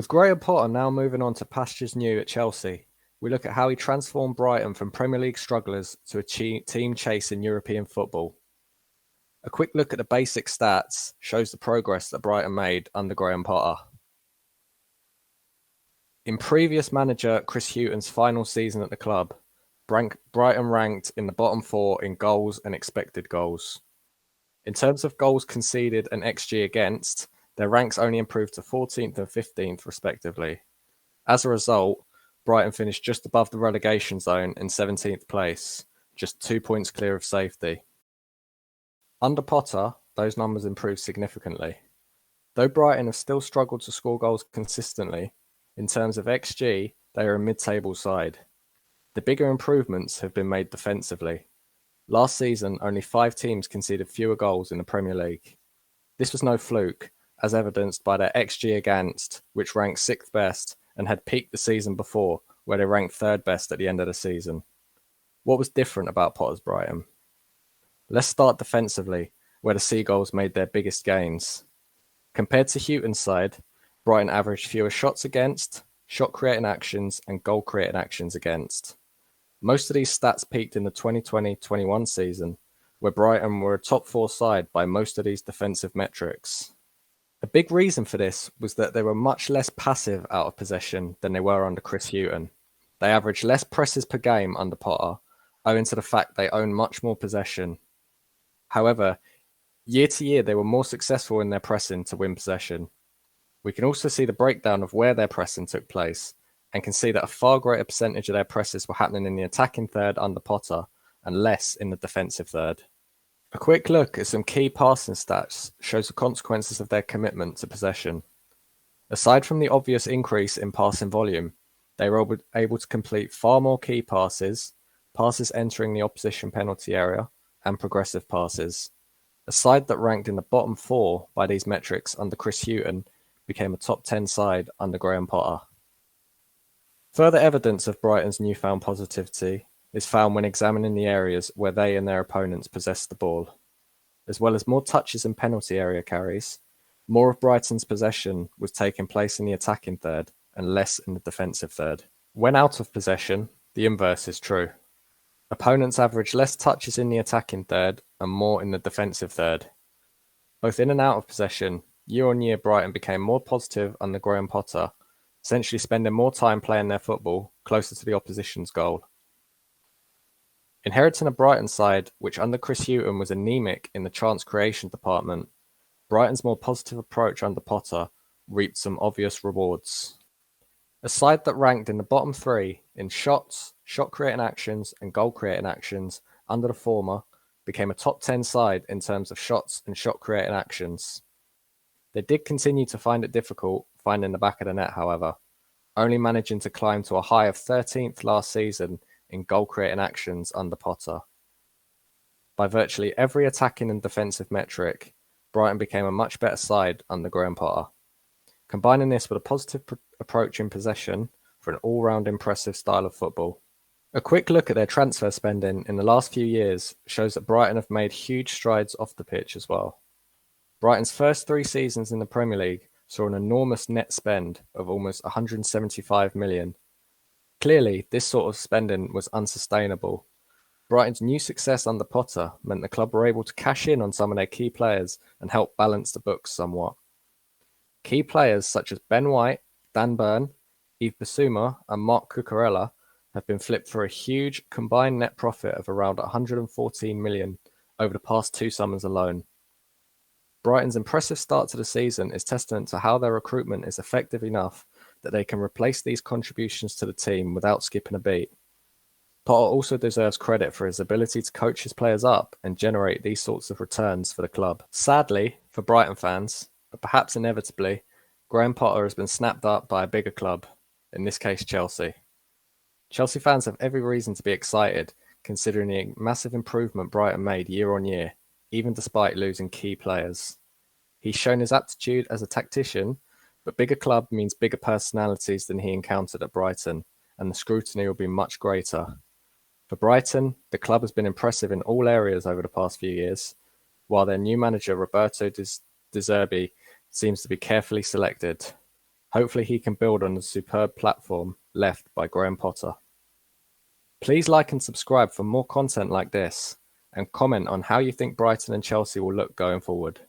With Graham Potter now moving on to pastures new at Chelsea, we look at how he transformed Brighton from Premier League strugglers to a team chasing European football. A quick look at the basic stats shows the progress that Brighton made under Graham Potter. In previous manager Chris Hughton's final season at the club, Brighton ranked in the bottom 4 in goals and expected goals. In terms of goals conceded and XG against, their ranks only improved to 14th and 15th respectively. As a result, Brighton finished just above the relegation zone in 17th place, just 2 points clear of safety. Under Potter, those numbers improved significantly. Though Brighton have still struggled to score goals consistently, in terms of XG, they are a mid-table side. The bigger improvements have been made defensively. Last season, only 5 teams conceded fewer goals in the Premier League. This was no fluke, as evidenced by their XG against, which ranked 6th best and had peaked the season before, where they ranked 3rd best at the end of the season. What was different about Potter's Brighton? Let's start defensively, where the Seagulls made their biggest gains. Compared to Hughton's side, Brighton averaged fewer shots against, shot-creating actions, and goal-creating actions against. Most of these stats peaked in the 2020-21 season, where Brighton were a top 4 side by most of these defensive metrics. A big reason for this was that they were much less passive out of possession than they were under Chris Hughton. They averaged less presses per game under Potter, owing to the fact they owned much more possession. However, year to year they were more successful in their pressing to win possession. We can also see the breakdown of where their pressing took place, and can see that a far greater percentage of their presses were happening in the attacking third under Potter, and less in the defensive third. A quick look at some key passing stats shows the consequences of their commitment to possession. Aside from the obvious increase in passing volume, they were able to complete far more key passes, passes entering the opposition penalty area, and progressive passes. A side that ranked in the bottom 4 by these metrics under Chris Hughton became a top 10 side under Graham Potter. Further evidence of Brighton's newfound positivity is found when examining the areas where they and their opponents possessed the ball. As well as more touches and penalty area carries, more of Brighton's possession was taking place in the attacking third and less in the defensive third. When out of possession, the inverse is true. Opponents averaged less touches in the attacking third and more in the defensive third. Both in and out of possession, year on year Brighton became more positive under Graham Potter, essentially spending more time playing their football closer to the opposition's goal. Inheriting a Brighton side which under Chris Hughton was anemic in the chance creation department, Brighton's more positive approach under Potter reaped some obvious rewards. A side that ranked in the bottom 3 in shots, shot-creating actions, and goal-creating actions under the former became a top 10 side in terms of shots and shot-creating actions. They did continue to find it difficult finding the back of the net, however, only managing to climb to a high of 13th last season in goal-creating actions under Potter. By virtually every attacking and defensive metric, Brighton became a much better side under Graham Potter. Combining this with a positive approach in possession for an all-round impressive style of football. A quick look at their transfer spending in the last few years shows that Brighton have made huge strides off the pitch as well. Brighton's first 3 seasons in the Premier League saw an enormous net spend of almost 175 million. Clearly, this sort of spending was unsustainable. Brighton's new success under Potter meant the club were able to cash in on some of their key players and help balance the books somewhat. Key players such as Ben White, Dan Burn, Yves Bissouma and Marc Cucurella have been flipped for a huge combined net profit of around 114 million over the past 2 summers alone. Brighton's impressive start to the season is testament to how their recruitment is effective enough that they can replace these contributions to the team without skipping a beat. Potter also deserves credit for his ability to coach his players up and generate these sorts of returns for the club. Sadly, for Brighton fans, but perhaps inevitably, Graham Potter has been snapped up by a bigger club, in this case Chelsea. Chelsea fans have every reason to be excited, considering the massive improvement Brighton made year on year, even despite losing key players. He's shown his aptitude as a tactician, but bigger club means bigger personalities than he encountered at Brighton, and the scrutiny will be much greater. For Brighton, the club has been impressive in all areas over the past few years, while their new manager Roberto De Zerbi seems to be carefully selected. Hopefully he can build on the superb platform left by Graham Potter. Please like and subscribe for more content like this, and comment on how you think Brighton and Chelsea will look going forward.